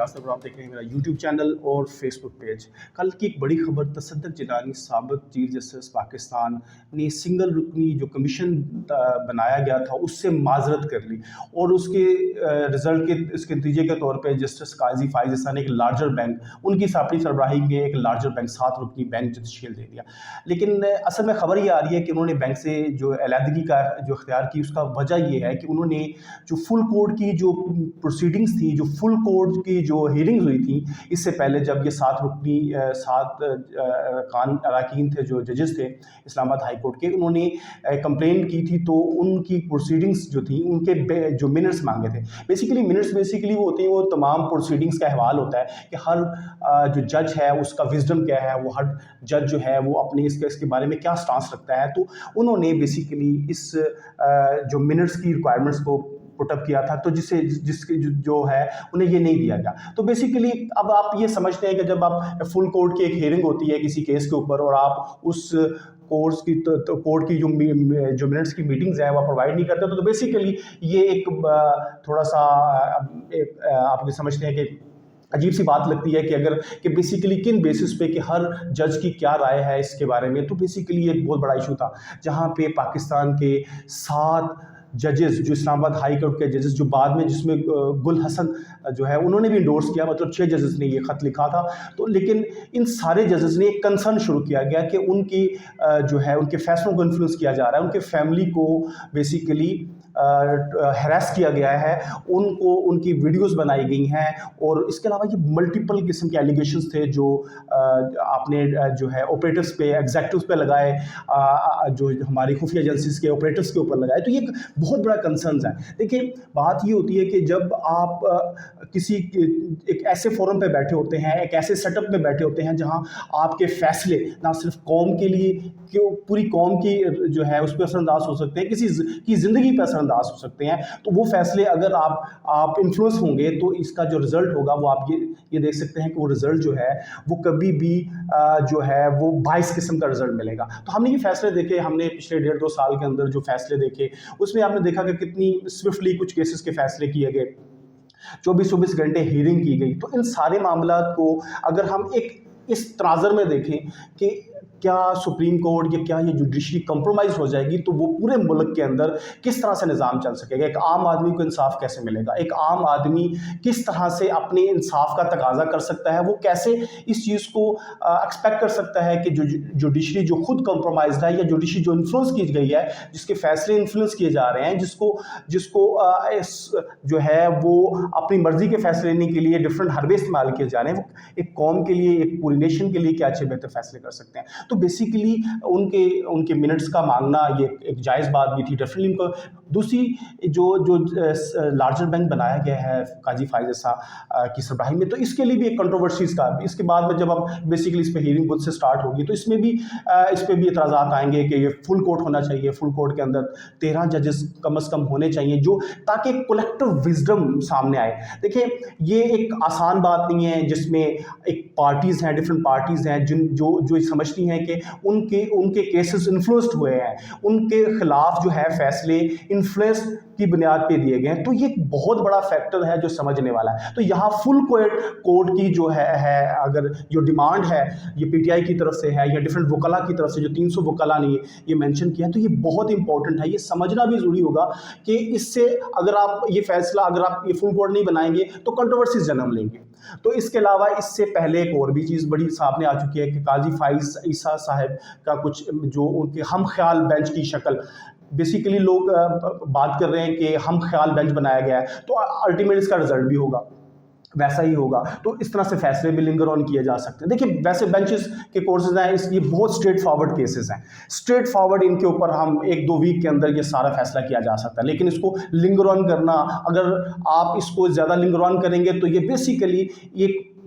فیاض طور پر آپ دیکھ رہے ہیں میرا یوٹیوب چینل اور فیس بک پیج۔ کل کی ایک بڑی خبر، تصدق جیلانی سابق چیف جسٹس پاکستان نے سنگل رکنی جو کمیشن بنایا گیا تھا اس سے معذرت کر لی، اور اس کے رزلٹ کے اس کے نتیجے کے طور پہ جسٹس قاضی فائز عیسیٰ نے ایک لارجر بینک، ان کی اپنی سربراہی میں ایک لارجر بینک 7 رکنی بینک تشکیل دے دیا۔ لیکن اصل میں خبر یہ آ رہی ہے کہ انہوں نے بینک سے جو علیحدگی کا جو اختیار کی، اس کا وجہ یہ ہے کہ انہوں نے جو فل کورٹ کی جو پروسیڈنگز تھیں، جو فل کورٹ کی جو ہیئرنگز ہوئی تھیں اس سے پہلے، جب یہ 7 رکنی 7 اراکین تھے جو ججز تھے اسلام آباد ہائی کورٹ کے، انہوں نے کمپلین کی تھی، تو ان کی پروسیڈنگز جو تھیں ان کے جو منٹس مانگے تھے۔ بیسیکلی منٹس بیسیکلی وہ ہوتے ہیں، وہ تمام پروسیڈنگز کا احوال ہوتا ہے کہ ہر جو جج ہے اس کا وزڈم کیا ہے، وہ ہر جج جو ہے وہ اپنے اس کے بارے میں کیا سٹانس رکھتا ہے۔ تو انہوں نے بیسیکلی اس جو منٹس کی ریکوائرمنٹس کو پٹ اپ کیا تھا، تو جس جو ہے انہیں یہ نہیں دیا گیا۔ تو بیسیکلی اب آپ یہ سمجھتے ہیں کہ جب آپ فل کورٹ کی ایک ہیئرنگ ہوتی ہے کسی کیس کے اوپر، اور آپ اس کورٹ کی جو منٹس کی میٹنگز ہیں وہ پرووائڈ نہیں کرتے، تو بیسیکلی یہ ایک تھوڑا سا آپ یہ سمجھتے ہیں کہ عجیب سی بات لگتی ہے کہ اگر کہ بیسیکلی کن بیسس پہ کہ ہر جج کی کیا رائے ہے اس کے بارے میں۔ تو بیسیکلی ایک بہت بڑا ایشو تھا جہاں پہ پاکستان کے 7 ججز جو اسلام آباد ہائی کورٹ کے ججز، جو بعد میں جس میں گل حسن جو ہے انہوں نے بھی انڈورس کیا، مطلب 6 ججز نے یہ خط لکھا تھا، تو لیکن ان سارے ججز نے ایک کنسرن شروع کیا گیا کہ ان کی جو ہے ان کے فیصلوں کو انفلوئنس کیا جا رہا ہے، ان کے فیملی کو بیسیکلی ہیراس کیا گیا ہے، ان کی ویڈیوز بنائی گئی ہیں، اور اس کے علاوہ یہ ملٹیپل قسم کے ایلیگیشنز تھے جو آپ نے جو ہے آپریٹرز پہ، ایگزیکٹوز پہ لگائے، جو ہماری خفیہ ایجنسیز کے آپریٹرز کے اوپر لگائے۔ تو یہ ایک بہت بڑا کنسرنز ہے۔ دیکھیں بات یہ ہوتی ہے کہ جب آپ کسی ایک ایسے فورم پہ بیٹھے ہوتے ہیں، ایک ایسے سیٹ اپ پہ بیٹھے ہوتے ہیں جہاں آپ کے فیصلے نہ صرف قوم کے لیے کہ پوری قوم کی جو ہے اس پہ اثر انداز ہو سکتے ہیں، کسی کی زندگی پہ اثر انداز ہو سکتے ہیں، تو وہ فیصلے اگر آپ انفلوئنس ہوں گے تو اس کا جو رزلٹ ہوگا وہ آپ یہ دیکھ سکتے ہیں کہ وہ رزلٹ جو ہے وہ کبھی بھی جو ہے وہ 22 قسم کا رزلٹ ملے گا۔ تو ہم نے یہ فیصلے دیکھے، ہم نے پچھلے 1.5-2 سال کے اندر جو فیصلے دیکھے اس میں آپ نے دیکھا کہ کتنی سوئفٹلی کچھ کیسز کے فیصلے کیے گئے، 24 گھنٹے ہیئرنگ کی گئی۔ تو ان سارے معاملات کو اگر ہم ایک اس تناظر میں دیکھیں کہ کیا سپریم کورٹ یا کیا یہ جوڈیشری کمپرومائز ہو جائے گی، تو وہ پورے ملک کے اندر کس طرح سے نظام چل سکے گا، ایک عام آدمی کو انصاف کیسے ملے گا، ایک عام آدمی کس طرح سے اپنے انصاف کا تقاضا کر سکتا ہے، وہ کیسے اس چیز کو ایکسپیکٹ کر سکتا ہے کہ جوڈیشری جو خود کمپرومائزڈ ہے، یا جوڈیشری جو انفلوئنس کی گئی ہے، جس کے فیصلے انفلوئنس کیے جا رہے ہیں، جس کو جو ہے وہ اپنی مرضی کے فیصلے لینے کے لیے ڈفرینٹ حربے استعمال کیے جا رہے ہیں، وہ ایک قوم کے لیے، ایک پوری نیشن کے لیے کیا اچھے بہتر فیصلے کر سکتے ہیں۔ تو بیسیکلی ان کے منٹس کا مانگنا یہ ایک جائز بات بھی تھی ڈیفینیٹلی ان کو۔ دوسری جو لارجر بینک بنایا گیا ہے قاضی فائز عیسیٰ کی سربراہی میں، تو اس کے لیے بھی ایک کنٹروورسیز کا، اس کے بعد میں جب اب بیسیکلی اس پہ ہیئرنگ خود سے سٹارٹ ہوگی تو اس پہ بھی اعتراضات آئیں گے کہ یہ فل کورٹ ہونا چاہیے، فل کورٹ کے اندر 13 ججز کم از کم ہونے چاہیے، جو تاکہ کولیکٹیو وزڈم سامنے آئے۔ دیکھیں یہ ایک آسان بات نہیں ہے جس میں ایک پارٹیز ہیں، ڈفرینٹ پارٹیز ہیں جو سمجھتی ہیں کہ ان کے کیسز انفلوئنسڈ ہوئے ہیں، ان کے خلاف جو ہے فیصلے انفلوئنس کی بنیاد پہ دیے گئے ہیں، تو یہ ایک بہت بڑا فیکٹر ہے جو سمجھنے والا ہے۔ تو یہاں فل کورٹ کی جو ہے اگر جو ڈیمانڈ ہے یہ پی ٹی آئی کی طرف سے ہے یا ڈفرینٹ وکلاء کی طرف سے، جو 300 وکلاء نے یہ مینشن کیا ہے، تو یہ بہت امپورٹنٹ ہے، یہ سمجھنا بھی ضروری ہوگا کہ اس سے اگر آپ یہ فیصلہ اگر آپ یہ فل کورٹ نہیں بنائیں گے تو کنٹروورسیز جنم لیں گے۔ تو اس کے علاوہ اس سے پہلے ایک اور بھی چیز بڑی سامنے آ چکی ہے کہ قاضی فائز عیسیٰ صاحب کا کچھ جو ان کے ہم خیال بینچ کی شکل، بیسیکلی لوگ بات کر رہے ہیں کہ ہم خیال بینچ بنایا گیا ہے، تو الٹیمیٹ اس کا رزلٹ بھی ہوگا ویسا ہی ہوگا، تو اس طرح سے فیصلے بھی لنگر آن کیے جا سکتے ہیں۔ دیکھیں ویسے بینچز کے کورسز ہیں، یہ بہت اسٹریٹ فارورڈ کیسز ہیں، اسٹریٹ فارورڈ ان کے اوپر ہم 1-2 ویک کے اندر یہ سارا فیصلہ کیا جا سکتا ہے، لیکن اس کو لنگر آن کرنا، اگر آپ اس کو زیادہ لنگر آن کریں گے تو یہ بیسیکلی ایک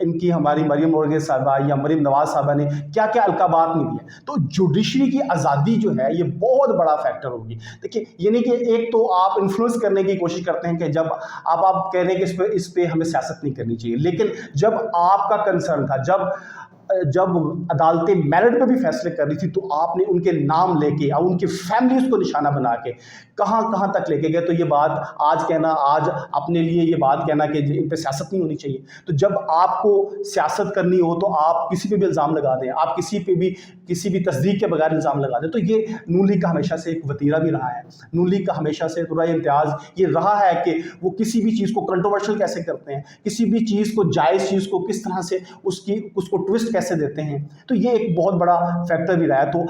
ان کی ہماری مریم اورگے صاحبہ یا مریم نواز صاحبہ نے کیا کیا القابات نہیں دیے. تو جوڈیشری کی آزادی جو ہے یہ بہت بڑا فیکٹر ہوگی. دیکھیے یہ نہیں کہ ایک تو آپ انفلوئنس کرنے کی کوشش کرتے ہیں کہ جب آپ کہہ رہے ہیں کہ اس پہ ہمیں سیاست نہیں کرنی چاہیے، لیکن جب آپ کا کنسرن تھا، جب عدالتیں میرٹ پہ بھی فیصلے کر رہی تھی، تو آپ نے ان کے نام لے کے اور ان کی فیملیز کو نشانہ بنا کے کہاں کہاں تک لے کے گئے. تو یہ بات آج اپنے لیے یہ بات کہنا کہ ان پہ سیاست نہیں ہونی چاہیے. تو جب آپ کو سیاست کرنی ہو تو آپ کسی پہ بھی الزام لگا دیں، آپ کسی بھی تصدیق کے بغیر الزام لگا دیں. تو یہ نون لیگ کا ہمیشہ سے ایک وتیرہ بھی رہا ہے. نون لیگ کا ہمیشہ سے رائے امتیاز یہ رہا ہے کہ وہ کسی بھی چیز کو کنٹروورشل کیسے کرتے ہیں، کسی بھی چیز کو جائز چیز کو کس طرح سے اس کو ٹوسٹ کیسے دیتے ہیں. تو یہ ایک بہت بڑا فیکٹر بھی رہا ہے. تو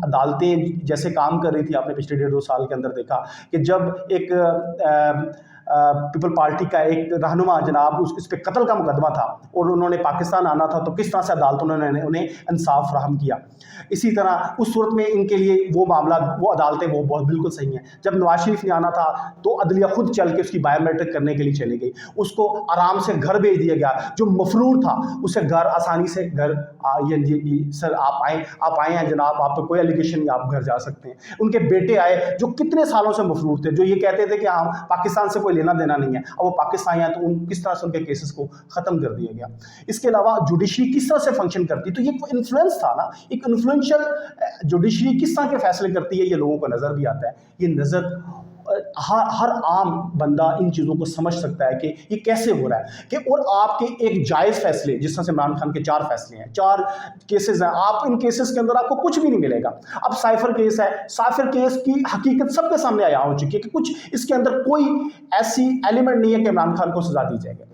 عدالتیں جیسے کام کر رہی تھی، آپ نے پچھلے 1.5-2 سال کے اندر دیکھا کہ جب ایک پیپل پارٹی کا ایک رہنما جناب اس پہ قتل کا مقدمہ تھا اور انہوں نے پاکستان آنا تھا، تو کس طرح سے عدالتوں نے انہیں انصاف فراہم کیا. اسی طرح اس صورت میں ان کے لیے وہ معاملات، وہ عدالتیں وہ بہت بالکل صحیح ہیں. جب نواز شریف نے آنا تھا تو عدلیہ خود چل کے اس کی بایو میٹرک کرنے کے لیے چلی گئی، اس کو آرام سے گھر بھیج دیا گیا. جو مفرور تھا اسے گھر آسانی سے سر آپ آئے ہیں جناب، آپ پہ کوئی ایلیگیشن نہیں، آپ گھر جا سکتے ہیں. ان کے بیٹے آئے جو کتنے سالوں سے مفرور تھے، جو یہ کہتے تھے کہ ہم پاکستان سے کوئی لینا دینا نہیں ہے، اب وہ پاکستان آئے تو کس طرح سے ان کے کیسز کو ختم کر دیا گیا. اس کے علاوہ جوڈیشری کس طرح سے فنکشن کرتی، تو یہ انفلوئنس تھا نا، ایک انفلوئنشل جوڈیشری کس طرح کے فیصلے کرتی ہے، یہ لوگوں کو نظر بھی آتا ہے. یہ نظر ہر عام بندہ ان چیزوں کو سمجھ سکتا ہے کہ یہ کیسے ہو رہا ہے. کہ اور آپ کے ایک جائز فیصلے، جس طرح سے عمران خان کے 4 فیصلے ہیں، 4 کیسز ہیں، آپ ان کیسز کے اندر آپ کو کچھ بھی نہیں ملے گا. اب سائفر کیس ہے، سائفر کیس کی حقیقت سب کے سامنے آیا ہو چکی ہے کہ کچھ اس کے اندر کوئی ایسی ایلیمنٹ نہیں ہے کہ عمران خان کو سزا دی جائے گا.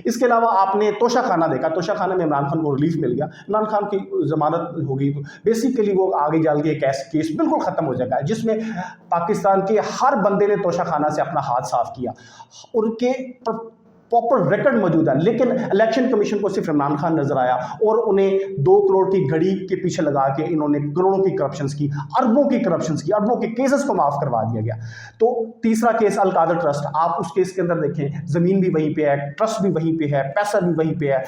اس کے علاوہ آپ نے توشہ خانہ دیکھا، توشہ خانہ میں عمران خان کو ریلیف مل گیا، عمران خان کی ضمانت ہو گئی، تو بیسیکلی وہ آگے جا کے کیس بالکل ختم ہو جائے گا، جس میں پاکستان کے ہر بندے نے توشہ خانہ سے اپنا ہاتھ صاف کیا. ان کے پراپر ریکارڈ موجود ہے. لیکن الیکشن کمیشن کو صرف عمران خان نظر آیا اور انہیں 2 کروڑ کی گھڑی کے پیچھے لگا کے انہوں نے کروڑوں کی کرپشنز کی، اربوں کی کرپشنز کی، اربوں کے کیسز کو معاف کروا دیا گیا. تو تیسرا کیس القادر ٹرسٹ، آپ اس کیس کے اندر دیکھیں، زمین بھی وہیں پہ ہے، ٹرسٹ بھی وہیں پہ ہے، پیسہ بھی وہیں پہ ہے،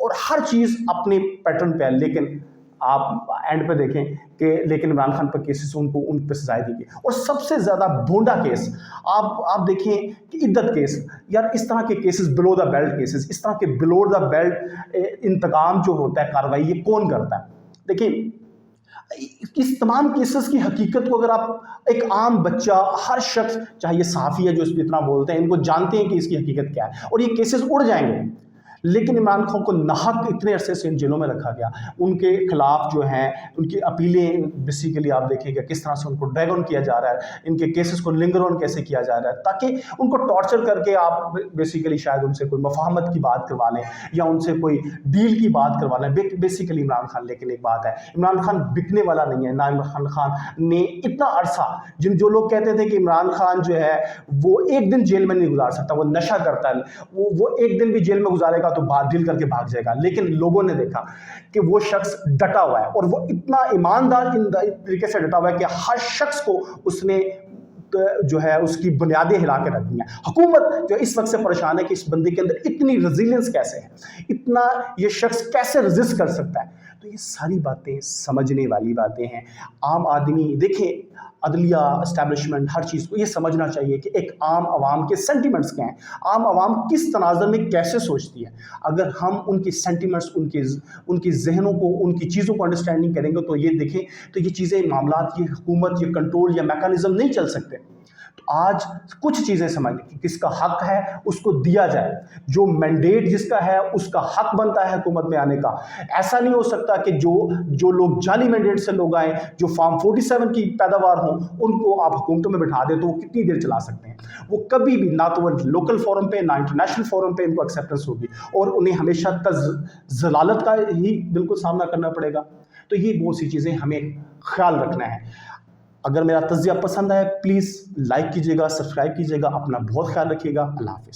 اور ہر چیز اپنے پیٹرن پہ ہے. لیکن آپ اینڈ پہ دیکھیں کہ لیکن عمران خان پر کیسز ان پہ سزائے دی گئی. اور سب سے زیادہ بھونڈا کیس آپ دیکھیں کہ عدت کیس. یار اس طرح کے کیسز، بلو دا بیلٹ کیسز، اس طرح کے بلو دا بیلٹ انتقام جو ہوتا ہے، کارروائی، یہ کون کرتا ہے؟ دیکھیں اس تمام کیسز کی حقیقت کو اگر آپ ایک عام بچہ، ہر شخص، چاہے یہ صحافی ہے جو اس پہ اتنا بولتے ہیں، ان کو جانتے ہیں کہ اس کی حقیقت کیا ہے، اور یہ کیسز اڑ جائیں گے. لیکن عمران خان کو ناحق اتنے عرصے سے ان جیلوں میں رکھا گیا. ان کے خلاف جو ہیں ان کی اپیلیں بیسیکلی آپ دیکھیں گے کس طرح سے ان کو ڈریگ آن کیا جا رہا ہے، ان کے کیسز کو لنگر آن کیسے کیا جا رہا ہے، تاکہ ان کو ٹارچر کر کے آپ بیسیکلی شاید ان سے کوئی مفاہمت کی بات کروا لیں یا ان سے کوئی ڈیل کی بات کروا لیں. بیسیکلی عمران خان، لیکن ایک بات ہے، عمران خان بکنے والا نہیں ہے. نہ عمران خان نے اتنا عرصہ، جو لوگ کہتے تھے کہ عمران خان جو ہے وہ ایک دن جیل میں نہیں گزار سکتا، وہ نشہ کرتا ہے، وہ ایک دن بھی جیل میں گزارے گا تو ڈیل کر کے بھاگ جائے گا. لیکن لوگوں نے دیکھا کہ وہ شخص ڈٹا ہوا ہے، اور وہ اتنا ایماندار طریقے سے ڈٹا ہوا ہے کہ ہر شخص کو اس نے جو ہے اس کی بنیادیں ہلا کے رکھ دی ہیں. حکومت جو اس وقت سے پریشان ہے کہ اس بندے کے اندر اتنی ریزیلینس کیسے ہے، اتنا یہ شخص کیسے ریزسٹ کر سکتا ہے. تو یہ ساری باتیں سمجھنے والی باتیں ہیں. عام آدمی دیکھیں، عدلیہ اسٹیبلشمنٹ، ہر چیز کو یہ سمجھنا چاہیے کہ ایک عام عوام کے سینٹیمنٹس کیا ہیں، عام عوام کس تناظر میں کیسے سوچتی ہے. اگر ہم ان کی سینٹیمنٹس، ان کی ذہنوں کو، ان کی چیزوں کو انڈرسٹینڈنگ کریں گے تو یہ دیکھیں تو یہ چیزیں، معاملات، یہ حکومت، یہ کنٹرول یا میکانزم نہیں چل سکتے. تو آج کچھ چیزیں سمجھیں کہ کس کا حق ہے اس کو دیا جائے، جو مینڈیٹ جس کا ہے اس کا حق بنتا ہے حکومت میں آنے کا. ایسا نہیں ہو سکتا کہ جو لوگ جعلی مینڈیٹ سے لوگ آئیں، جو فارم 47 کی پیداوار ہوں، ان کو آپ حکومتوں میں بٹھا دیں تو وہ کتنی دیر چلا سکتے ہیں. وہ کبھی بھی نہ تو وہ لوکل فورم پہ، نہ انٹرنیشنل فورم پہ ان کو ایکسیپٹنس ہوگی، اور انہیں ہمیشہ ضلالت کا ہی بالکل سامنا کرنا پڑے گا. تو یہ بہت سی چیزیں ہمیں خیال رکھنا ہے. اگر میرا تجزیہ پسند آئے پلیز لائک کیجیے گا، سبسکرائب کیجیے گا. اپنا بہت خیال رکھیے گا. اللہ حافظ.